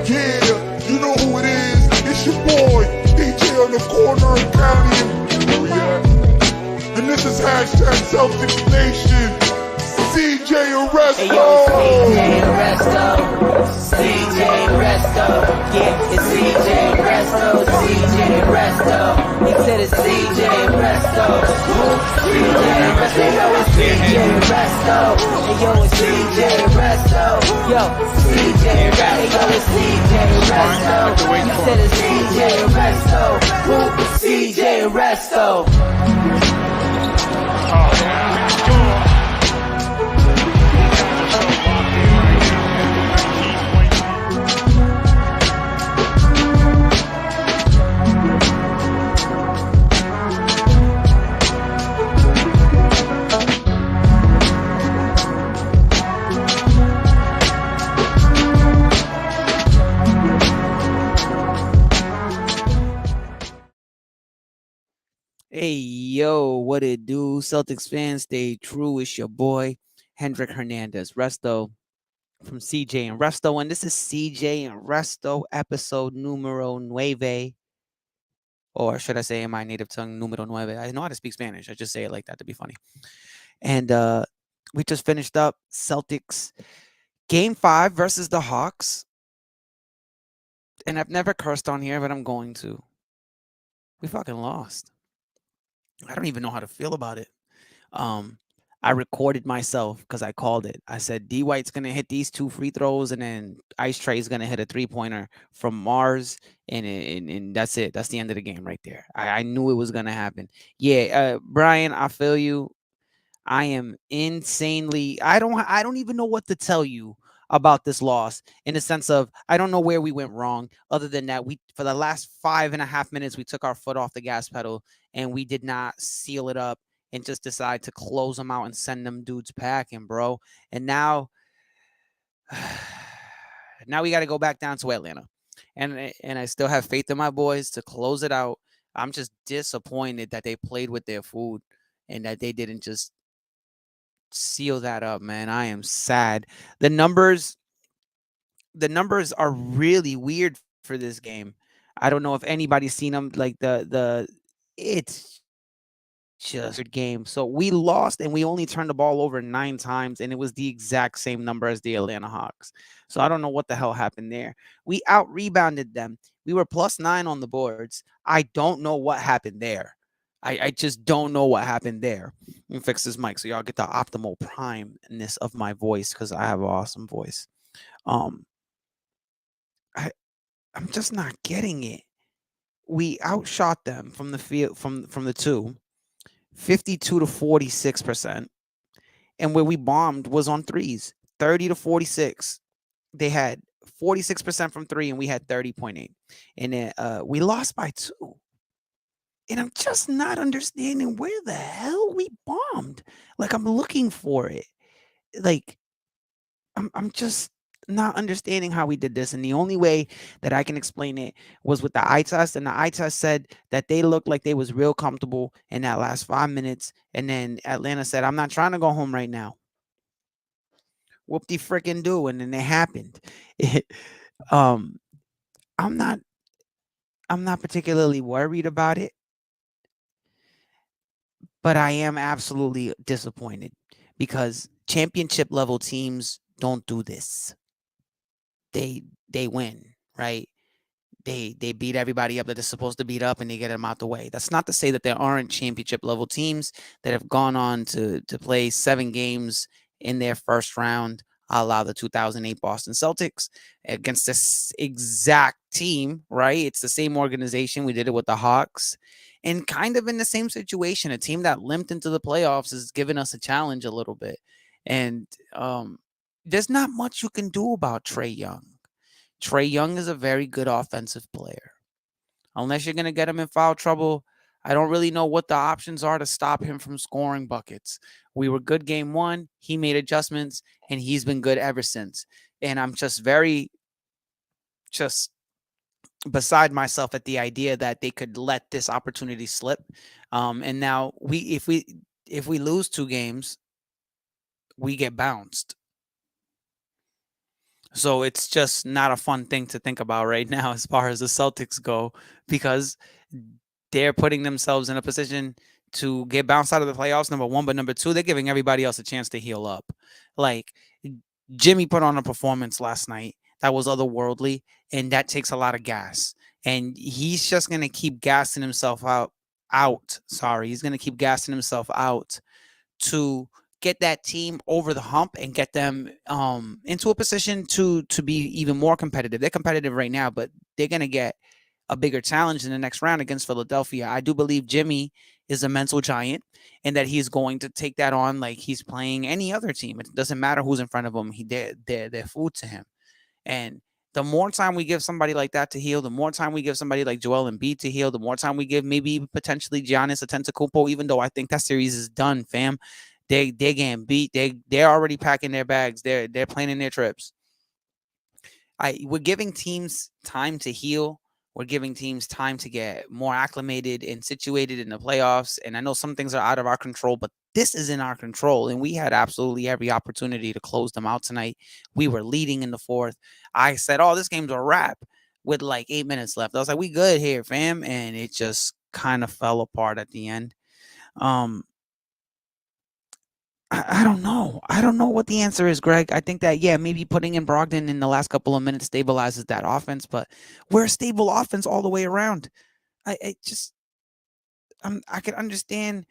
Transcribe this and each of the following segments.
Yeah, you know who it is. It's your boy, DJ on the corner of County and and this is hashtag Celtics Nation. CJ and Resto. Hey yo, CJ and Resto. CJ and Resto. Yeah, it's CJ and Resto. CJ and Resto. He said it's CJ and Resto. CJ and Resto. Yo, it's CJ and Resto. Hey yo, it's CJ and Resto. Yo, CJ and Resto. Hey yo, it's CJ and Resto. He said it's CJ and Resto. CJ and Resto. Hey, yo, what it do? Celtics fans, stay true. It's your boy, Hendrik Hernandez, Resto from CJ and Resto. And this is CJ and Resto, episode numero nueve. Or should I say in my native tongue, numero nueve? I know how to speak Spanish. I just say it like that to be funny. And we just finished up Celtics Game 5 versus the Hawks. And I've never cursed on here, but I'm going to. We fucking lost. I don't even know how to feel about it. I recorded myself because I called it. I said D White's gonna hit these 2 free throws, and then Ice Trey's gonna hit a 3-pointer from Mars, and that's it. That's the end of the game right there. I knew it was gonna happen. Yeah, Brian, I feel you. I am insanely. I don't even know what to tell you about this loss in the sense of I don't know where we went wrong. Other than that, we for the last 5.5 minutes we took our foot off the gas pedal and we did not seal it up and just decide to close them out and send them dudes packing, bro. And now we got to go back down to Atlanta, and I still have faith in my boys to close it out. I'm just disappointed that they played with their food and that they didn't just seal that up, man. I am sad. The numbers are really weird for this game. I don't know if anybody's seen them. Like it's just a game. So we lost and we only turned the ball over 9 times, and it was the exact same number as the Atlanta Hawks. So I don't know what the hell happened there. We out rebounded them. We were +9 on the boards. I don't know what happened there. I just don't know what happened there. Let me fix this mic so y'all get the optimal primeness of my voice because I have an awesome voice. I'm just not getting it. We outshot them from the field from the 2, 52 to 46%, and where we bombed was on threes, 30 to 46. They had 46% from 3, and we had 30.8, and then we lost by 2. And I'm just not understanding where the hell we bombed. Like, I'm looking for it. Like, I'm just not understanding how we did this. And the only way that I can explain it was with the eye test. And the eye test said that they looked like they was real comfortable in that last 5 minutes. And then Atlanta said, I'm not trying to go home right now. Whoop-de-frickin' do. And then it happened. I'm not particularly worried about it. But I am absolutely disappointed because championship level teams don't do this. They win, right? They beat everybody up that they're supposed to beat up and they get them out the way. That's not to say that there aren't championship level teams that have gone on to play 7 games in their first round, a la the 2008 Boston Celtics against this exact team, right? It's the same organization. We did it with the Hawks. And kind of in the same situation, a team that limped into the playoffs is giving us a challenge a little bit. And there's not much you can do about Trae Young. Trae Young is a very good offensive player. Unless you're going to get him in foul trouble, I don't really know what the options are to stop him from scoring buckets. We were good game 1. He made adjustments, and he's been good ever since. And I'm just beside myself at the idea that they could let this opportunity slip. And now if we lose 2 games, we get bounced. So it's just not a fun thing to think about right now as far as the Celtics go, because they're putting themselves in a position to get bounced out of the playoffs, number one. But number two, they're giving everybody else a chance to heal up. Like, Jimmy put on a performance last night that was otherworldly, and that takes a lot of gas. And he's just gonna keep gassing himself out. Sorry, he's gonna keep gassing himself out to get that team over the hump and get them into a position to be even more competitive. They're competitive right now, but they're gonna get a bigger challenge in the next round against Philadelphia. I do believe Jimmy is a mental giant and that he's going to take that on like he's playing any other team. It doesn't matter who's in front of him. They're food to him. And the more time we give somebody like that to heal, the more time we give somebody like Joel Embiid to heal, the more time we give maybe potentially Giannis Antetokounmpo, even though I think that series is done, fam. They're getting beat. They're already packing their bags. They're planning their trips. We're giving teams time to heal. We're giving teams time to get more acclimated and situated in the playoffs. And I know some things are out of our control, but this is in our control. And we had absolutely every opportunity to close them out tonight. We were leading in the fourth. I said, "Oh, this game's a wrap," with like 8 minutes left. I was like, "We good here, fam." And it just kind of fell apart at the end. Um, I don't know. I don't know what the answer is, Greg. I think that, yeah, maybe putting in Brogdon in the last couple of minutes stabilizes that offense, but we're a stable offense all the way around. I just, I could understand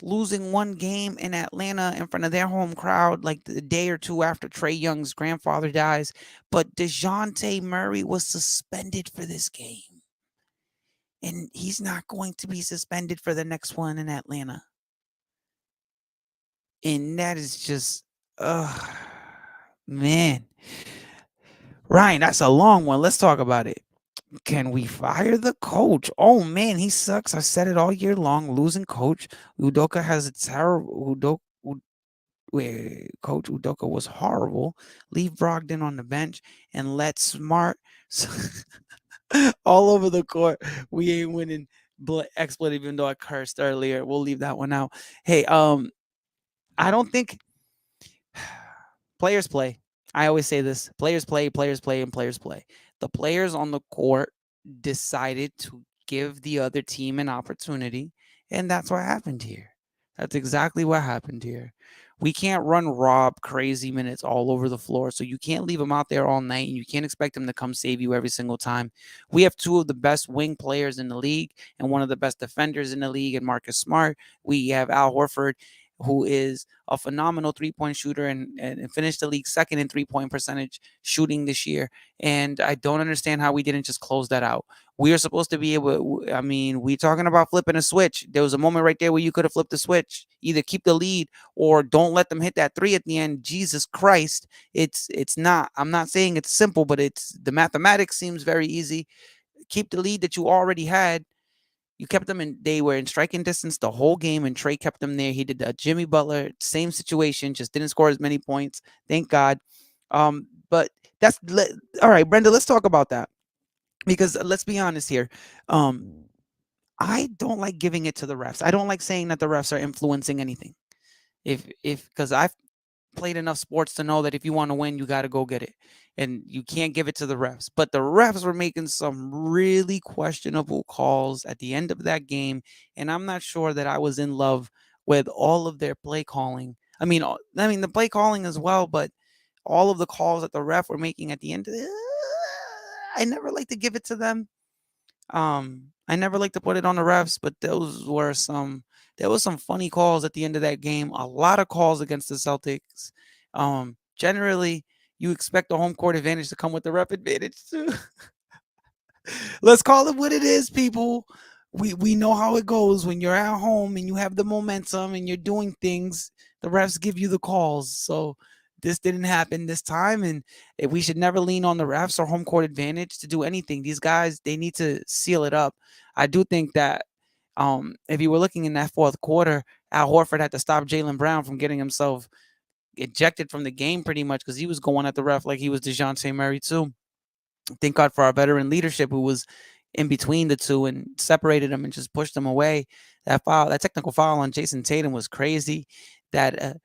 losing one game in Atlanta in front of their home crowd, like the day or two after Trae Young's grandfather dies, but DeJounte Murray was suspended for this game, and he's not going to be suspended for the next one in Atlanta. And that is just, man. Ryan, that's a long one. Let's talk about it. Can we fire the coach? Oh man, he sucks. I said it all year long. Losing coach. Udoka has a terrible Coach Udoka was horrible. Leave Brogdon on the bench and let Smart all over the court. We ain't winning expletive, even though I cursed earlier. We'll leave that one out. Hey, I don't think players play. I always say this: players play, and players play. The players on the court decided to give the other team an opportunity, and that's what happened here. That's exactly what happened here. We can't run Rob crazy minutes all over the floor, so you can't leave him out there all night, and you can't expect him to come save you every single time. We have two of the best wing players in the league and one of the best defenders in the league, and Marcus Smart. We have Al Horford, who is a phenomenal three-point shooter and finished the league second in three-point percentage shooting this year. And I don't understand how we didn't just close that out. We are supposed to be able, I mean, we're talking about flipping a switch. There was a moment right there where you could have flipped the switch. Either keep the lead or don't let them hit that three at the end. Jesus Christ. It's not, I'm not saying it's simple, but it's the mathematics seems very easy. Keep the lead that you already had. You kept them in, they were in striking distance the whole game, and Trae kept them there. He did a Jimmy Butler, same situation, just didn't score as many points. Thank God. But that's all right, Brenda. Let's talk about that, because let's be honest here. I don't like giving it to the refs. I don't like saying that the refs are influencing anything. If because I've played enough sports to know that if you want to win, you got to go get it. And you can't give it to the refs. But the refs were making some really questionable calls at the end of that game. And I'm not sure that I was in love with all of their play calling. I mean the play calling as well, but all of the calls that the ref were making at the end, I never like to give it to them. I never like to put it on the refs, but there was some funny calls at the end of that game. A lot of calls against the Celtics. Generally, you expect the home court advantage to come with the ref advantage too. Let's call it what it is, people. We know how it goes when you're at home and you have the momentum and you're doing things. The refs give you the calls. So this didn't happen this time, and we should never lean on the refs or home court advantage to do anything. These guys, they need to seal it up. I do think that if you were looking in that fourth quarter, Al Horford had to stop Jaylen Brown from getting himself ejected from the game pretty much, because he was going at the ref like he was DeJounte Murray too. Thank God for our veteran leadership who was in between the two and separated them and just pushed them away. That technical foul on Jason Tatum was crazy. That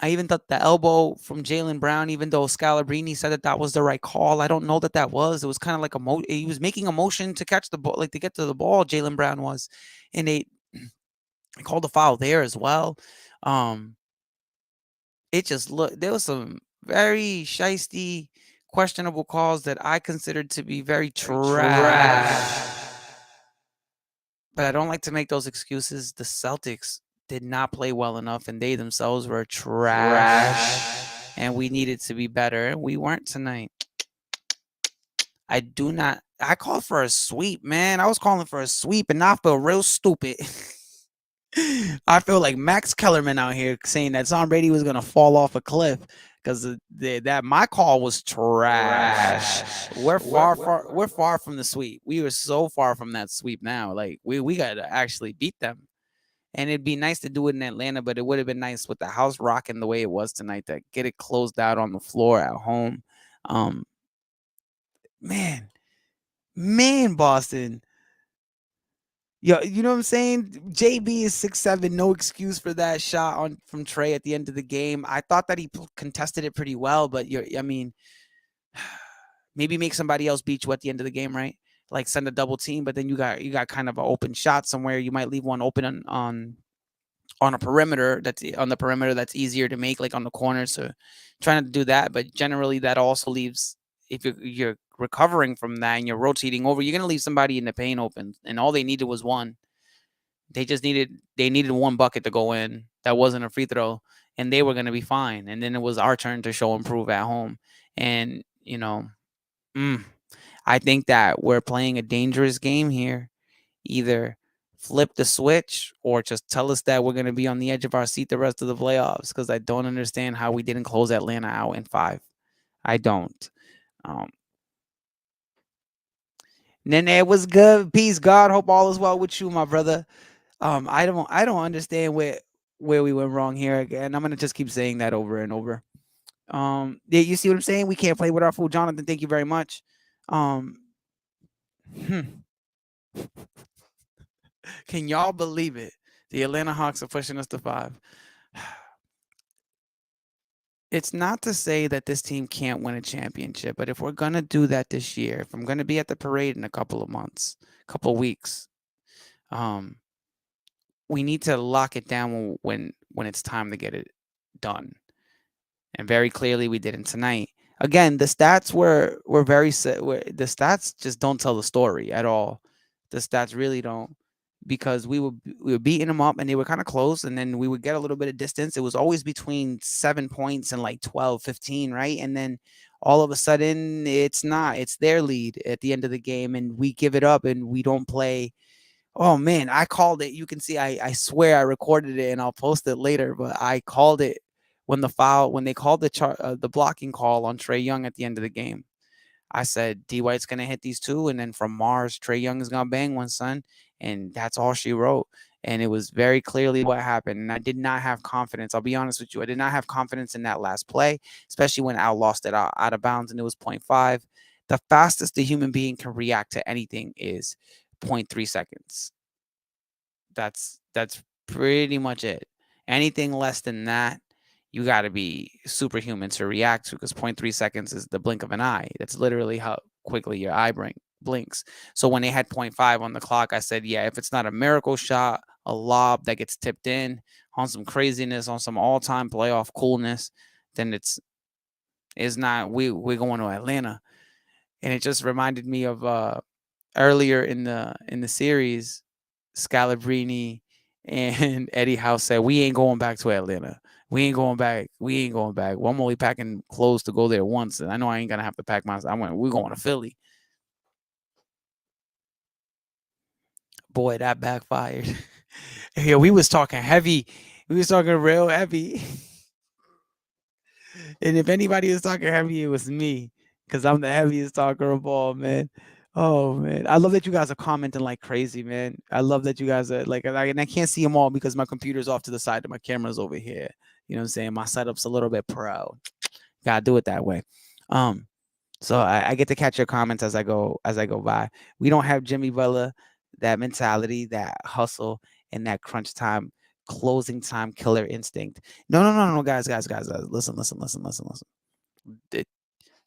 I even thought the elbow from Jaylen Brown, even though Scalabrine said that that was the right call, I don't know that that was. It was kind of like he was making a motion to catch the ball, like to get to the ball. Jaylen Brown was, and they called a foul there as well. Um, it just looked there was some very shisty, questionable calls that I considered to be very trash. But I don't like to make those excuses. The Celtics did not play well enough, and they themselves were trash. And we needed to be better, and we weren't tonight. I do not. I called for a sweep, man. I was calling for a sweep, and I feel real stupid. I feel like Max Kellerman out here saying that Tom Brady was gonna fall off a cliff because that my call was trash. We're far from the sweep. We were so far from that sweep now. Like we got to actually beat them, and it'd be nice to do it in Atlanta, but it would have been nice with the house rocking the way it was tonight to get it closed out on the floor at home. Man, Boston. Yo, you know what I'm saying? JB is 6'7", no excuse for that shot on from Trey at the end of the game. I thought that he contested it pretty well, but I mean, maybe make somebody else beat you at the end of the game, right? Like send a double team, but then you got kind of an open shot somewhere. You might leave one open on a perimeter that's on the perimeter that's easier to make, like on the corner. So trying to do that, but generally that also leaves, if you're recovering from that and you're rotating over, you're gonna leave somebody in the paint open. And all they needed was one. They needed one bucket to go in. That wasn't a free throw, and they were gonna be fine. And then it was our turn to show improve at home. And I think that we're playing a dangerous game here. Either flip the switch or just tell us that we're going to be on the edge of our seat the rest of the playoffs, because I don't understand how we didn't close Atlanta out in 5. I don't. Nene, was good? Peace, God. Hope all is well with you, my brother. I don't understand where we went wrong here again. I'm gonna just keep saying that over and over. Yeah, you see what I'm saying? We can't play with our fool, Jonathan. Thank you very much. Can y'all believe it? The Atlanta Hawks are pushing us to 5. It's not to say that this team can't win a championship, but if we're going to do that this year, if I'm going to be at the parade in a couple of months, couple of weeks, we need to lock it down when it's time to get it done. And very clearly we didn't tonight. Again, the stats were very the stats just don't tell the story at all. The stats really don't, because we were beating them up and they were kind of close, and then we would get a little bit of distance. It was always between 7 points and like 12, 15, right? And then all of a sudden it's their lead at the end of the game, and we give it up and we don't play. Oh man, I called it. You can see I swear I recorded it and I'll post it later, but I called it when they called the blocking call on Trae Young at the end of the game. I said D White's gonna hit these two, and then from Mars, Trae Young is gonna bang one, son. And that's all she wrote. And it was very clearly what happened. And I did not have confidence. I'll be honest with you. I did not have confidence in that last play, especially when Al lost it out of bounds and it was 0.5. The fastest a human being can react to anything is 0.3 seconds. That's pretty much it. Anything less than that, you got to be superhuman to react to, because 0.3 seconds is the blink of an eye. That's literally how quickly your eye blinks. So when they had 0.5 on the clock, I said, yeah, if it's not a miracle shot, a lob that gets tipped in on some craziness, on some all-time playoff coolness, then it's not, we're going to Atlanta. And it just reminded me of earlier in the series, Scalabrine and Eddie House said, we ain't going back to Atlanta. We ain't going back. Well, I'm only packing clothes to go there once. And I know I ain't going to have to pack we're going to Philly. Boy, that backfired. Yeah, we was talking heavy. We was talking real heavy. And if anybody was talking heavy, it was me, because I'm the heaviest talker of all, man. Oh man, I love that you guys are commenting like crazy, man. I love that you guys are like, and I can't see them all because my computer's off to the side and my camera's over here. You know what I'm saying? My setup's a little bit pro. Gotta do it that way. So I get to catch your comments as I go by. We don't have Jimmy Butler, that mentality, that hustle, and that crunch time closing time killer instinct. No, guys. Listen.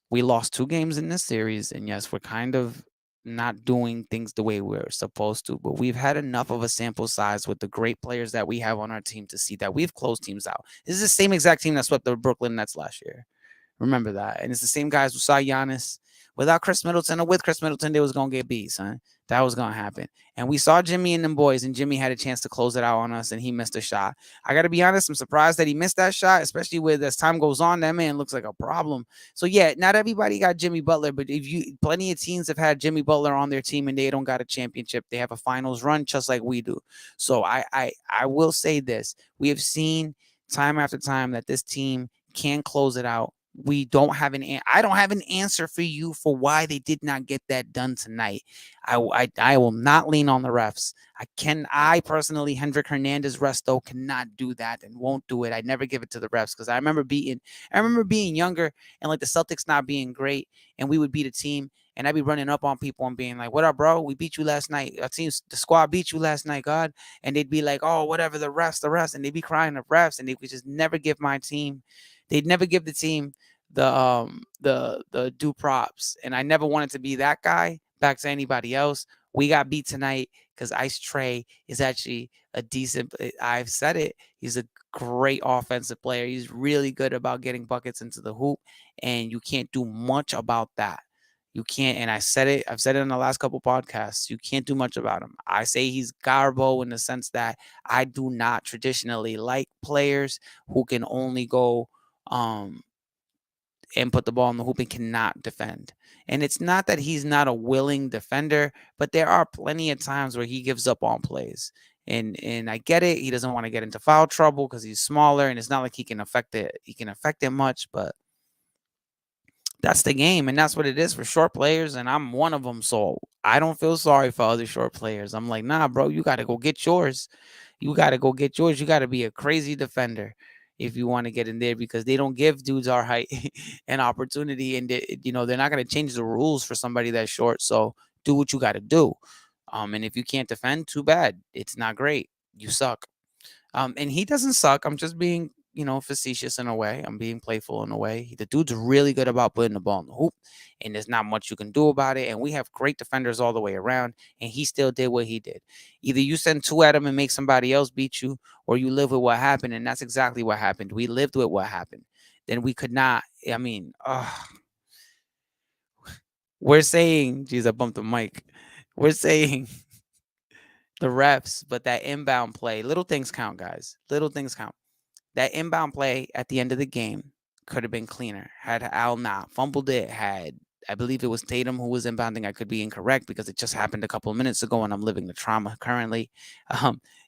We lost 2 games in this series, and yes, we're kind of not doing things the way we're supposed to, but we've had enough of a sample size with the great players that we have on our team to see that we've closed teams out. This is the same exact team that swept the Brooklyn Nets last year. Remember that. And it's the same guys who saw Giannis without Chris Middleton or with Chris Middleton, they was going to get beat, son. That was going to happen. And we saw Jimmy and them boys, and Jimmy had a chance to close it out on us, and he missed a shot. I got to be honest, I'm surprised that he missed that shot, especially with as time goes on, that man looks like a problem. So, yeah, not everybody got Jimmy Butler, but plenty of teams have had Jimmy Butler on their team, and they don't got a championship. They have a finals run just like we do. So I will say this. We have seen time after time that this team can close it out. I don't have an answer for you for why they did not get that done tonight. I will not lean on the refs. I personally, Hendrik Hernandez Resto cannot do that and won't do it. I never give it to the refs because I remember being younger and like the Celtics not being great, and we would beat a team and I'd be running up on people and being like, "What up, bro? We beat you last night. The squad beat you last night, God." And they'd be like, "Oh, whatever, the refs," and they'd be crying the refs, and they would just never give my team. They'd never give the team the due props, and I never wanted to be that guy back to anybody else. We got beat tonight because Ice Trey is actually a decent. I've said it. He's a great offensive player. He's really good about getting buckets into the hoop, and you can't do much about that. You can't, and I've said it in the last couple podcasts. You can't do much about him. I say he's garbo in the sense that I do not traditionally like players who can only go and put the ball in the hoop and cannot defend. And it's not that he's not a willing defender, but there are plenty of times where he gives up on plays. And I get it. He doesn't want to get into foul trouble because he's smaller, and it's not like he can affect it much, but that's the game, and that's what it is for short players, and I'm one of them, so I don't feel sorry for other short players. I'm like, nah, bro, you got to go get yours. You got to go get yours. You got to be a crazy defender if you want to get in there, because they don't give dudes our height an opportunity, and they're not going to change the rules for somebody that's short. So do what you got to do. And if you can't defend, too bad. It's not great. You suck. And he doesn't suck. I'm just being, facetious in a way. I'm being playful in a way. The dude's really good about putting the ball in the hoop, and there's not much you can do about it. And we have great defenders all the way around, and he still did what he did. Either you send 2 at him and make somebody else beat you, or you live with what happened, and that's exactly what happened. We lived with what happened. Then we could not, we're saying, geez, I bumped the mic. We're saying the refs, but that inbound play, little things count, guys. Little things count. That inbound play at the end of the game could have been cleaner. Had Al not fumbled it, I believe it was Tatum who was inbounding. I could be incorrect because it just happened a couple of minutes ago and I'm living the trauma currently.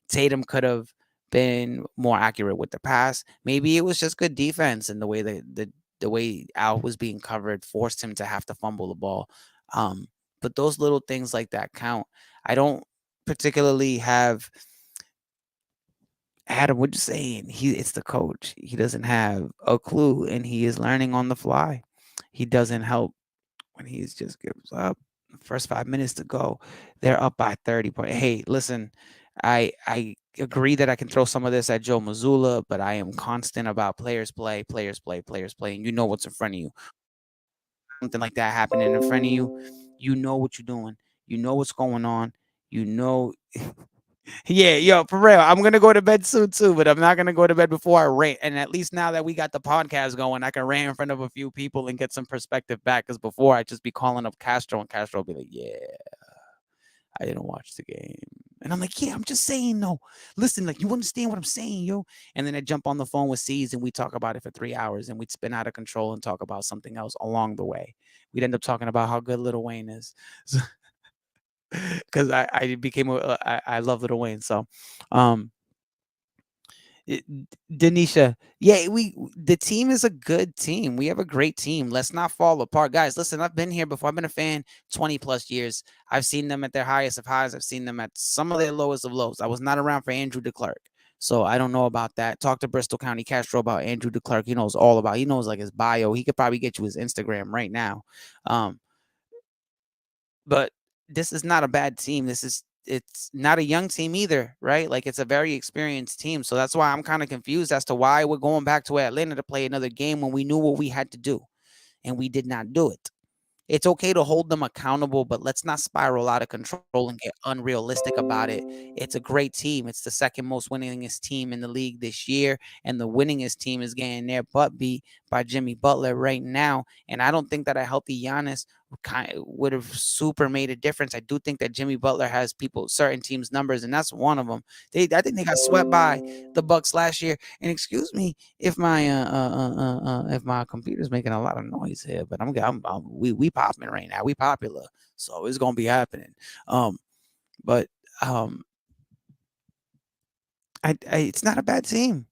Tatum could have been more accurate with the pass. Maybe it was just good defense, and the way the way Al was being covered forced him to have to fumble the ball. But those little things like that count. I don't particularly have Adam, what you saying? It's the coach. He doesn't have a clue, and he is learning on the fly. He doesn't help when he just gives up. First 5 minutes to go, they're up by 30 points. Hey, listen, I agree that I can throw some of this at Joe Mazzulla, but I am constant about players play, and you know what's in front of you. Something like that happening in front of you, you know what you're doing. You know what's going on. You know. Yeah, yo, for real. I'm gonna go to bed soon too, but I'm not gonna go to bed before I rant. And at least now that we got the podcast going, I can rant in front of a few people and get some perspective back. Because before I'd just be calling up Castro, and Castro would be like, "Yeah, I didn't watch the game," and I'm like, "Yeah, I'm just saying, no. Listen, like, you understand what I'm saying, yo?" And then I jump on the phone with C's and we talk about it for 3 hours, and we'd spin out of control and talk about something else along the way. We'd end up talking about how good Lil Wayne is. So, because I love Lil Wayne. So, um, Denisha, yeah, the team is a good team. We have a great team. Let's not fall apart, guys. Listen, I've been here before. I've been a fan 20 plus years. I've seen them at their highest of highs. I've seen them at some of their lowest of lows. I was not around for Andrew DeClerc, so I don't know about that. Talk to Bristol County Castro about Andrew DeClerc. He knows all about. He knows like his bio. He could probably get you his Instagram right now. But this is not a bad team. This is it's not a young team either, right? Like it's a very experienced team. So that's why I'm kind of confused as to why we're going back to Atlanta to play another game when we knew what we had to do and we did not do it. It's okay to hold them accountable, but let's not spiral out of control and get unrealistic about it. It's a great team. It's the second most winningest team in the league this year, and the winningest team is getting their butt beat by Jimmy Butler right now. And I don't think that a healthy Giannis would have super made a difference. I do think that Jimmy Butler has people, certain teams' numbers, and that's one of them. I think they got swept by the Bucks last year. And excuse me if my computer's making a lot of noise here, but we popping right now. We popular, so it's gonna be happening. But um, it's not a bad team.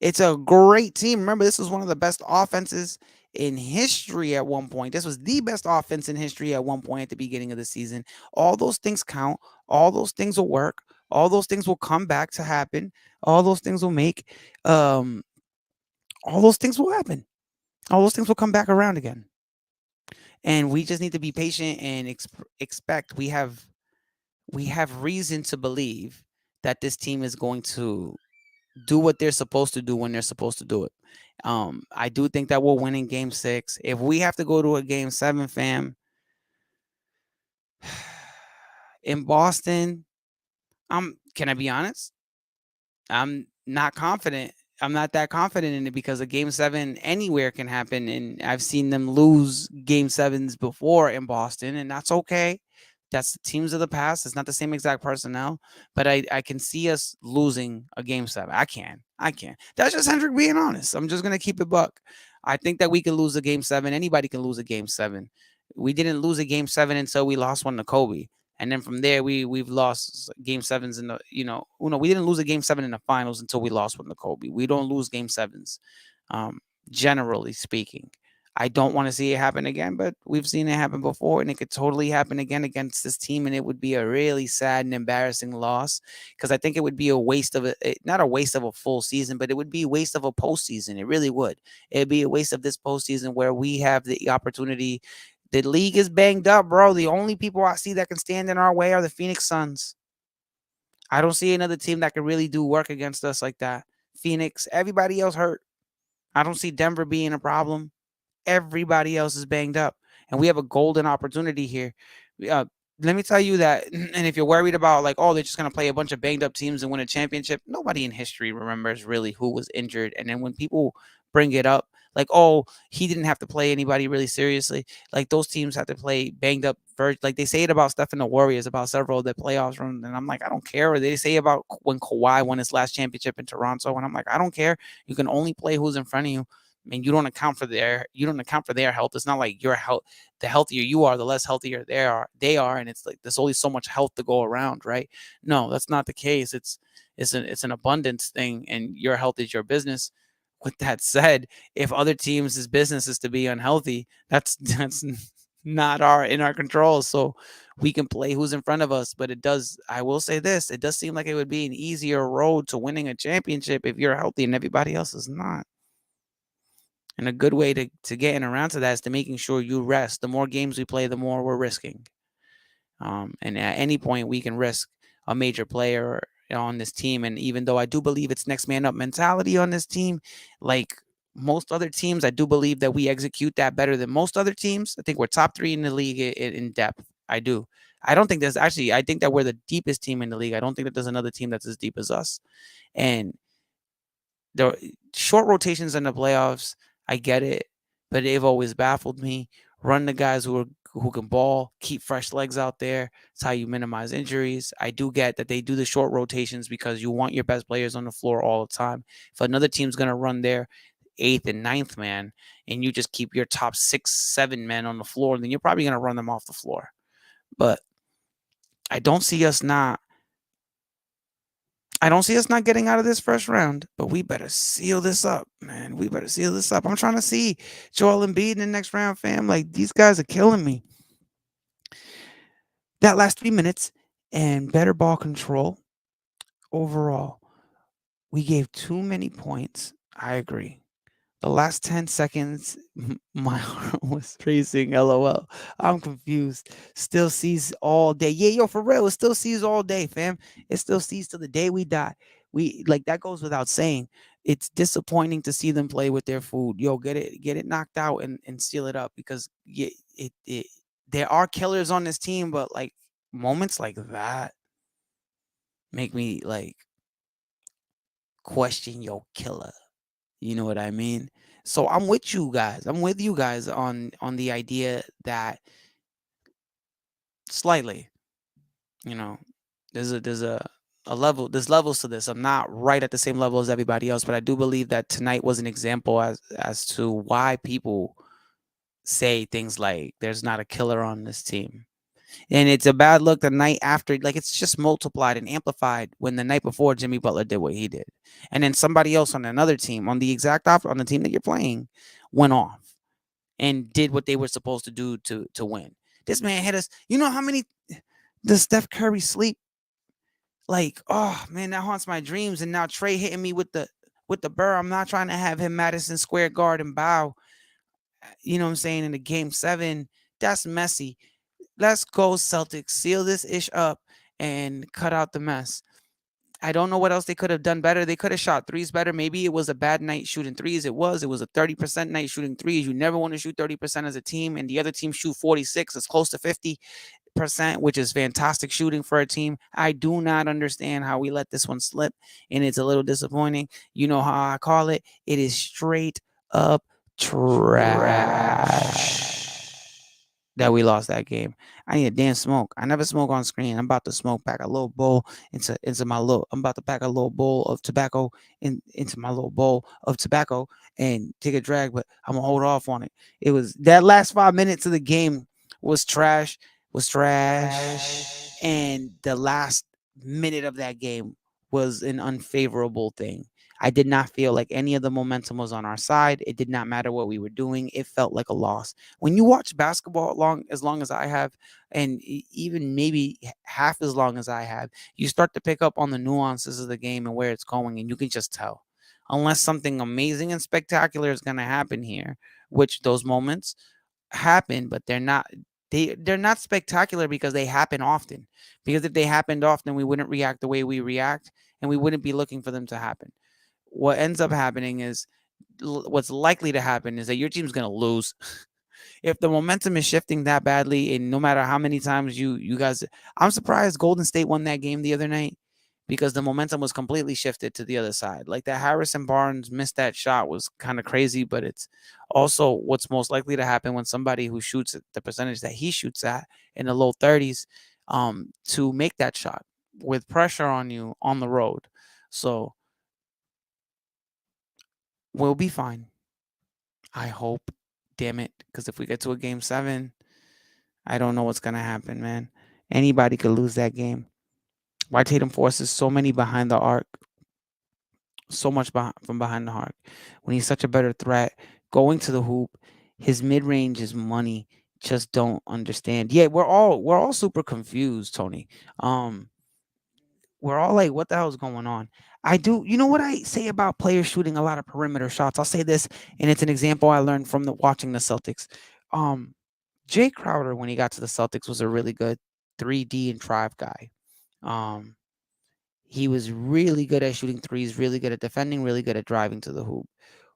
It's a great team. Remember, this was one of the best offenses in history at one point. This was the best offense in history at one point at the beginning of the season. All those things count. All those things will work. All those things will come back to happen. All those things will make. Um, all those things will happen. All those things will come back around again. And we just need to be patient and expect. We have reason to believe that this team is going to do what they're supposed to do when they're supposed to do it. I do think that we'll win in game 6. If we have to go to a game 7, fam, in Boston, can I be honest? I'm not confident. I'm not that confident in it because a game 7 anywhere can happen. And I've seen them lose game 7s before in Boston, and that's okay. That's the teams of the past. It's not the same exact personnel, but I can see us losing a game 7. I can. That's just Hendrick being honest. I'm just gonna keep it buck. I think that we can lose a game 7. Anybody can lose a game 7. We didn't lose a game 7 until we lost one to Kobe. And then from there, we've lost game 7s in the we didn't lose a game 7 in the finals until we lost one to Kobe. We don't lose game 7s, um, generally speaking. I don't want to see it happen again, but we've seen it happen before, and it could totally happen again against this team, and it would be a really sad and embarrassing loss because I think it would be a waste of not a waste of a full season, but it would be a waste of a postseason. It really would. It'd be a waste of this postseason where we have the opportunity. The league is banged up, bro. The only people I see that can stand in our way are the Phoenix Suns. I don't see another team that can really do work against us like that. Phoenix, everybody else hurt. I don't see Denver being a problem. Everybody else is banged up, and we have a golden opportunity here. Let me tell you that, and if you're worried about like, oh, they're just gonna play a bunch of banged up teams and win a championship, nobody in history remembers really who was injured. And then when people bring it up, like, oh, he didn't have to play anybody really seriously, like those teams have to play banged up. Like they say it about Steph and the Warriors about several of the playoffs run, and I'm like, I don't care. Or they say about when Kawhi won his last championship in Toronto, and I'm like, I don't care. You can only play who's in front of you. I mean, you don't account for their health. It's not like your health. The healthier you are, the less healthier they are, and it's like there's only so much health to go around, right? No, that's not the case. It's an abundance thing, and your health is your business. With that said, if other teams' business is to be unhealthy, that's not in our control. So we can play who's in front of us, but I will say this, it does seem like it would be an easier road to winning a championship if you're healthy and everybody else is not. And a good way to getting around to that is to making sure you rest. The more games we play, the more we're risking. And at any point, we can risk a major player on this team. And even though I do believe it's next man up mentality on this team, like most other teams, I do believe that we execute that better than most other teams. I think we're top 3 in the league in depth. I do. I don't think there's actually, I think that we're the deepest team in the league. I don't think that there's another team that's as deep as us. And the short rotations in the playoffs, I get it, but they've always baffled me. Run the guys who can ball, keep fresh legs out there. It's how you minimize injuries. I do get that they do the short rotations because you want your best players on the floor all the time. If another team's gonna run their 8th and 9th man, and you just keep your top 6, 7 men on the floor, then you're probably gonna run them off the floor. But I don't see us not getting out of this first round, but we better seal this up, man. We better seal this up. I'm trying to see Joel Embiid in the next round, fam. Like, these guys are killing me. That last 3 minutes and better ball control overall. We gave too many points. I agree. The last 10 seconds, my heart was racing. LOL. I'm confused. Still sees all day. Yeah, yo, for real. It still sees all day, fam. It still sees till the day we die. We like that goes without saying. It's disappointing to see them play with their food. Yo, get it knocked out and seal it up because yeah, it there are killers on this team, but like moments like that make me like question your killer. You know what I mean? So I'm with you guys. I'm with you guys on the idea that slightly, you know, there's a level there's levels to this. I'm not right at the same level as everybody else, but I do believe that tonight was an example as to why people say things like there's not a killer on this team. And it's a bad look the night after, like it's just multiplied and amplified when the night before Jimmy Butler did what he did. And then somebody else on another team, on the exact on the team that you're playing, went off and did what they were supposed to do to win. This man hit us. You know how many does Steph Curry sleep? Like, oh man, that haunts my dreams. And now Trey hitting me with the burr. I'm not trying to have him Madison Square Garden bow. You know what I'm saying? In the game 7, that's messy. Let's go Celtics. Seal this ish up and cut out the mess. I don't know what else they could have done better. They could have shot threes better. Maybe it was a bad night shooting threes. It was. It was a 30% night shooting threes. You never want to shoot 30% as a team, and the other team shoot 46. It's close to 50%, which is fantastic shooting for a team. I do not understand how we let this one slip, and it's a little disappointing. You know how I call it? It is straight up trash that we lost that game. I need a damn smoke. I never smoke on screen. I'm about to smoke back a little bowl into my little. I'm about to pack a little bowl of tobacco into my little bowl of tobacco and take a drag, but I'm gonna hold off on it. It was that last 5 minutes of the game was trash, and the last minute of that game was an unfavorable thing. I did not feel like any of the momentum was on our side. It did not matter what we were doing. It felt like a loss. When you watch basketball as long as I have, and even maybe half as long as I have, you start to pick up on the nuances of the game and where it's going, and you can just tell. Unless something amazing and spectacular is going to happen here, which those moments happen, but they're not. They're not spectacular because they happen often. Because if they happened often, we wouldn't react the way we react, and we wouldn't be looking for them to happen. What ends up happening is what's likely to happen is that your team's going to lose. If the momentum is shifting that badly, and no matter how many times you guys, I'm surprised Golden State won that game the other night because the momentum was completely shifted to the other side. Like that Harrison Barnes missed that shot was kind of crazy, but it's also what's most likely to happen when somebody who shoots at the percentage that he shoots at in the low 30s to make that shot with pressure on you on the road. So we'll be fine. I hope. Damn it. Because if we get to a game 7, I don't know what's going to happen, man. Anybody could lose that game. Why Tatum forces so many behind the arc, so much from behind the arc. When he's such a better threat, going to the hoop, his mid range is money. Just don't understand. Yeah, we're all super confused, Tony. We're all like, what the hell is going on? I do. You know what I say about players shooting a lot of perimeter shots? I'll say this, and it's an example I learned from watching the Celtics. Um, Jay Crowder, when he got to the Celtics, was a really good 3D and drive guy. Um, he was really good at shooting threes, really good at defending, really good at driving to the hoop.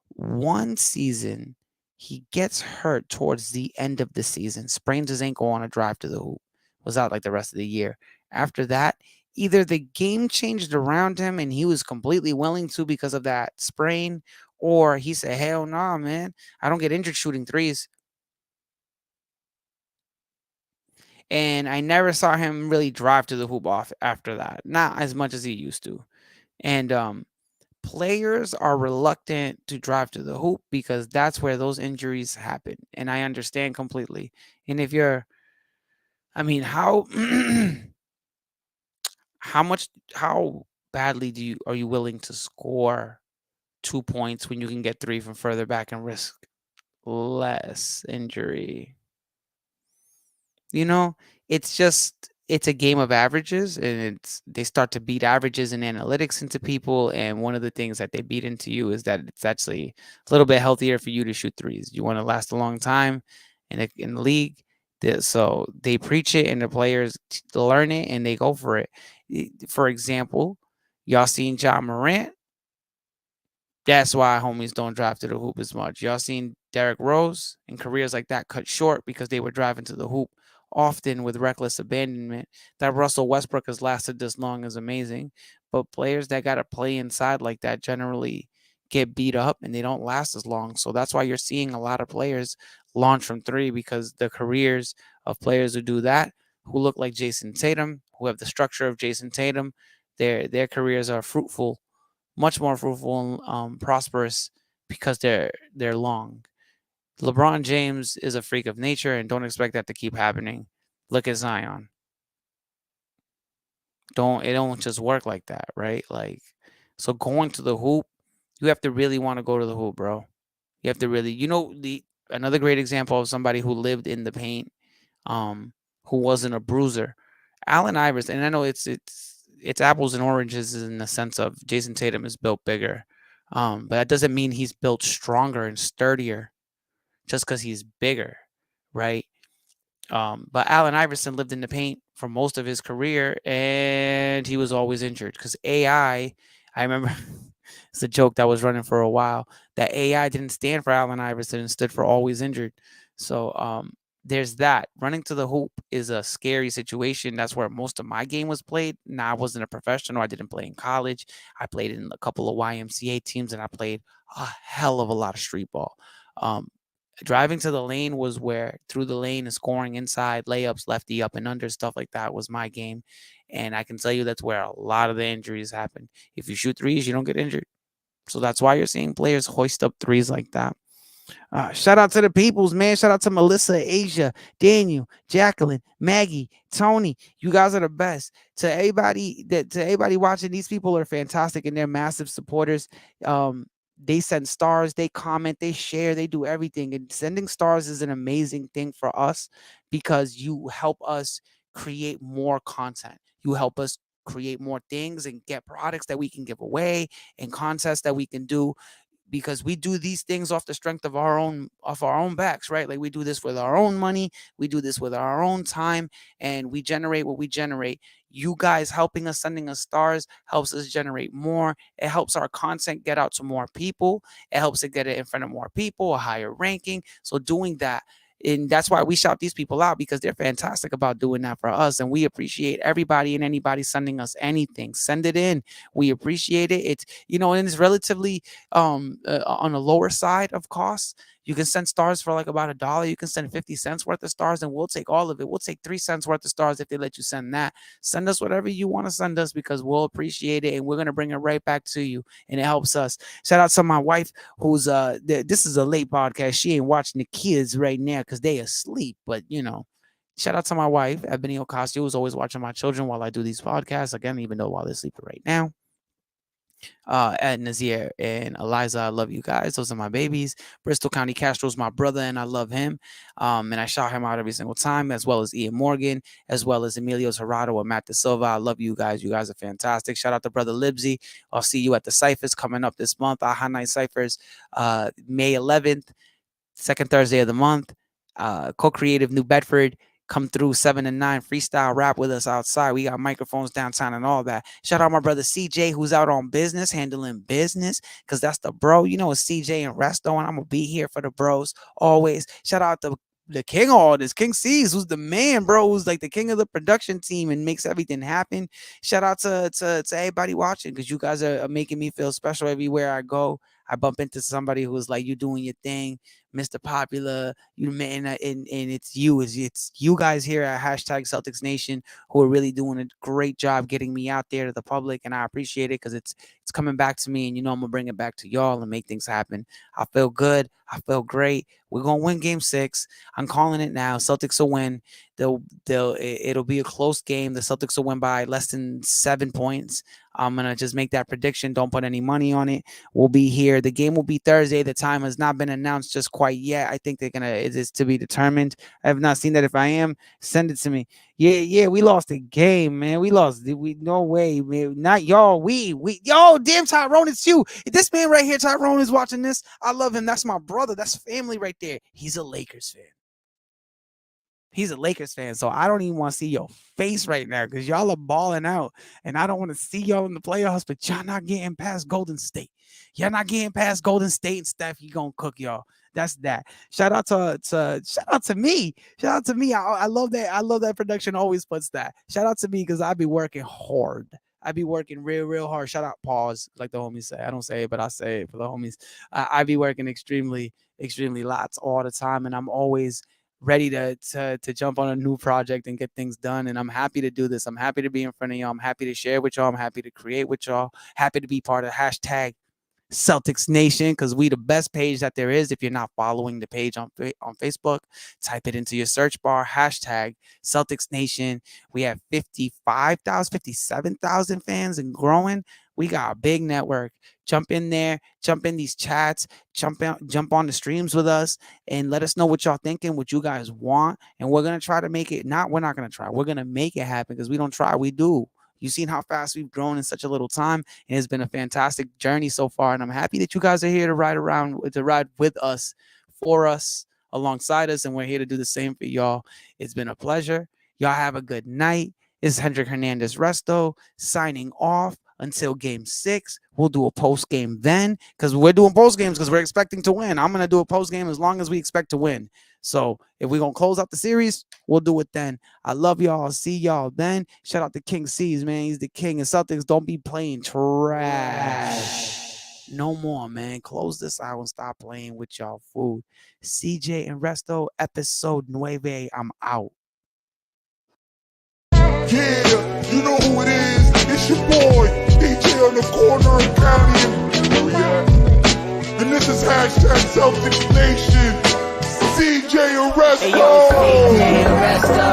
One season, he gets hurt towards the end of the season, sprains his ankle on a drive to the hoop, was out like the rest of the year. After that, either the game changed around him and he was completely willing to because of that sprain, or he said, hell no, nah, man, I don't get injured shooting threes. And I never saw him really drive to the hoop off after that, not as much as he used to. And players are reluctant to drive to the hoop because that's where those injuries happen. And I understand completely. And if you're, I mean, how how badly are you willing to score 2 points when you can get 3 from further back and risk less injury? You know, it's just it's a game of averages, and they start to beat averages and analytics into people. And one of the things that they beat into you is that it's actually a little bit healthier for you to shoot threes. You want to last a long time in the league. So they preach it, and the players learn it, and they go for it. For example, y'all seen John Morant. That's why homies don't drive to the hoop as much. Y'all seen Derrick Rose and careers like that cut short because they were driving to the hoop often with reckless abandonment. That Russell Westbrook has lasted this long is amazing. But players that got to play inside like that generally get beat up and they don't last as long. So that's why you're seeing a lot of players launch from three, because the careers of players who do that, who look like Jason Tatum, who have the structure of Jason Tatum, their careers are fruitful, much more fruitful and prosperous because they're long. LeBron James is a freak of nature, and don't expect that to keep happening. Look at Zion. It don't just work like that, right? Like, so going to the hoop, you have to really want to go to the hoop, bro. You have to really, the another great example of somebody who lived in the paint, who wasn't a bruiser, Allen Iverson. And I know it's apples and oranges in the sense of Jason Tatum is built bigger, but that doesn't mean he's built stronger and sturdier just because he's bigger, right? But Allen Iverson lived in the paint for most of his career, and he was always injured because I remember it's a joke that was running for a while, that AI didn't stand for Allen Iverson and stood for always injured. So there's that. Running to the hoop is a scary situation. That's where most of my game was played. Now, I wasn't a professional. I didn't play in college. I played in a couple of YMCA teams, and I played a hell of a lot of street ball. Driving to the lane was where through the lane and scoring inside layups, lefty up and under, stuff like that was my game. And I can tell you that's where a lot of the injuries happen. If you shoot threes, you don't get injured. So that's why you're seeing players hoist up threes like that. Shout out to the peoples, man. Shout out to Melissa, Asia, Daniel, Jacqueline, Maggie, Tony. You guys are the best. To everybody watching, these people are fantastic and they're massive supporters. They send stars, they comment, they share, they do everything. And sending stars is an amazing thing for us because you help us create more content. You help us create more things and get products that we can give away and contests that we can do, because we do these things off the strength of our own backs, right? Like, we do this with our own money, we do this with our own time, and we generate what we generate. You guys helping us, sending us stars, helps us generate more. It helps our content get out to more people. It helps it get it in front of more people, a higher ranking. So doing that, and that's why we shout these people out, because they're fantastic about doing that for us. And we appreciate everybody and anybody sending us anything. Send it in. We appreciate it. It's, and it's relatively on the lower side of costs. You can send stars for like about $1. You can send 50 cents worth of stars, and we'll take all of it. We'll take 3 cents worth of stars if they let you send that. Send us whatever you want to send us, because we'll appreciate it, and we're gonna bring it right back to you, and it helps us. Shout out to my wife, who's this is a late podcast. She ain't watching the kids right now because they asleep, but shout out to my wife, Ebony Ocasio, who's always watching my children while I do these podcasts. Again, even though while they're sleeping right now. Ed, Nazir, and Eliza, I love you guys. Those are my babies. Bristol County Castro's my brother, and I love him. And I shout him out every single time, as well as Ian Morgan, as well as Emilio Serrato and Matt De Silva. I love you guys. You guys are fantastic. Shout out to Brother Libsy. I'll see you at the Cyphers coming up this month. Aha Night Cyphers, May 11th, second Thursday of the month. Co-creative New Bedford. Come through 7 and 9, freestyle rap with us outside. We got microphones downtown and all that. Shout out my brother CJ, who's out on business, handling business, because that's the bro. It's CJ and Resto, and I'm going to be here for the bros always. Shout out to the king of all this, King C's, who's the man, bro, who's like the king of the production team and makes everything happen. Shout out to everybody watching, because you guys are making me feel special everywhere I go. I bump into somebody who's like, you doing your thing, Mr. Popular, and it's you guys here at hashtag Celtics Nation who are really doing a great job getting me out there to the public, and I appreciate it, because it's coming back to me, and I'm gonna bring it back to y'all and make things happen. I feel good. I feel great. We're gonna win Game 6. I'm calling it now. Celtics will win. It'll be a close game. The Celtics will win by less than 7 points. I'm gonna just make that prediction. Don't put any money on it. We'll be here. The game will be Thursday. The time has not been announced just quite yet. I think it is to be determined. I have not seen that. If I am, send it to me. Yeah, we lost the game, man. We lost. We no way, man. Not y'all. Yo, damn Tyrone, it's you. This man right here, Tyrone, is watching this. I love him. That's my brother. That's family right there. He's a Lakers fan. He's a Lakers fan, so I don't even want to see your face right now because y'all are balling out, and I don't want to see y'all in the playoffs. But y'all not getting past Golden State. Y'all not getting past Golden State and Steph. He gonna cook y'all. That's that. Shout out to me. Shout out to me. I love that. I love that production always puts that. Shout out to me because I be working hard. I be working real hard. Shout out, pause, like the homies say. I don't say it, but I say it for the homies. I be working extremely lots all the time, and I'm always ready to jump on a new project and get things done. And I'm happy to do this. I'm happy to be in front of y'all. I'm happy to share with y'all. I'm happy to create with y'all. Happy to be part of hashtag Celtics Nation, because we the best page that there is. If you're not following the page on Facebook, type it into your search bar, hashtag Celtics Nation. We have 57,000 fans and growing. We got a big network. Jump in there, jump in these chats, jump on the streams with us, and let us know what y'all thinking, what you guys want. And we're gonna try to make it. We're not gonna try. We're gonna make it happen, because we don't try, we do. You've seen how fast we've grown in such a little time. And it's been a fantastic journey so far. And I'm happy that you guys are here to ride with us, for us, alongside us. And we're here to do the same for y'all. It's been a pleasure. Y'all have a good night. This is Hendrik Hernandez Resto signing off until game 6. We'll do a post game then, because we're doing post games because we're expecting to win. I'm going to do a post game as long as we expect to win. So if we're going to close out the series, we'll do it then. I love y'all. I'll see y'all then. Shout out to King C's, man. He's the king. And Celtics, don't be playing trash no more, man. Close this out and stop playing with y'all food. CJ and Resto, episode 9. I'm out. Yeah, you know who it is. It's your boy, DJ on the corner of County. Oh yeah. And this is hashtag Celtics Nation. CJ and Resto. Hey yo, CJ and Resto.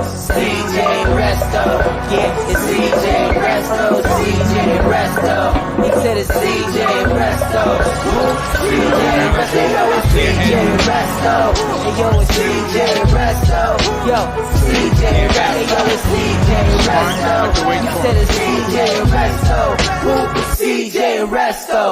CJ and Resto. Yeah, it's CJ and Resto. CJ and Resto. He said it's CJ and Resto. CJ and Resto. Yo, it's CJ and Resto. Hey yo, it's CJ and Resto. Yo, CJ and Resto. Hey yo, it's CJ and Resto. He said it's CJ and Resto. CJ and Resto.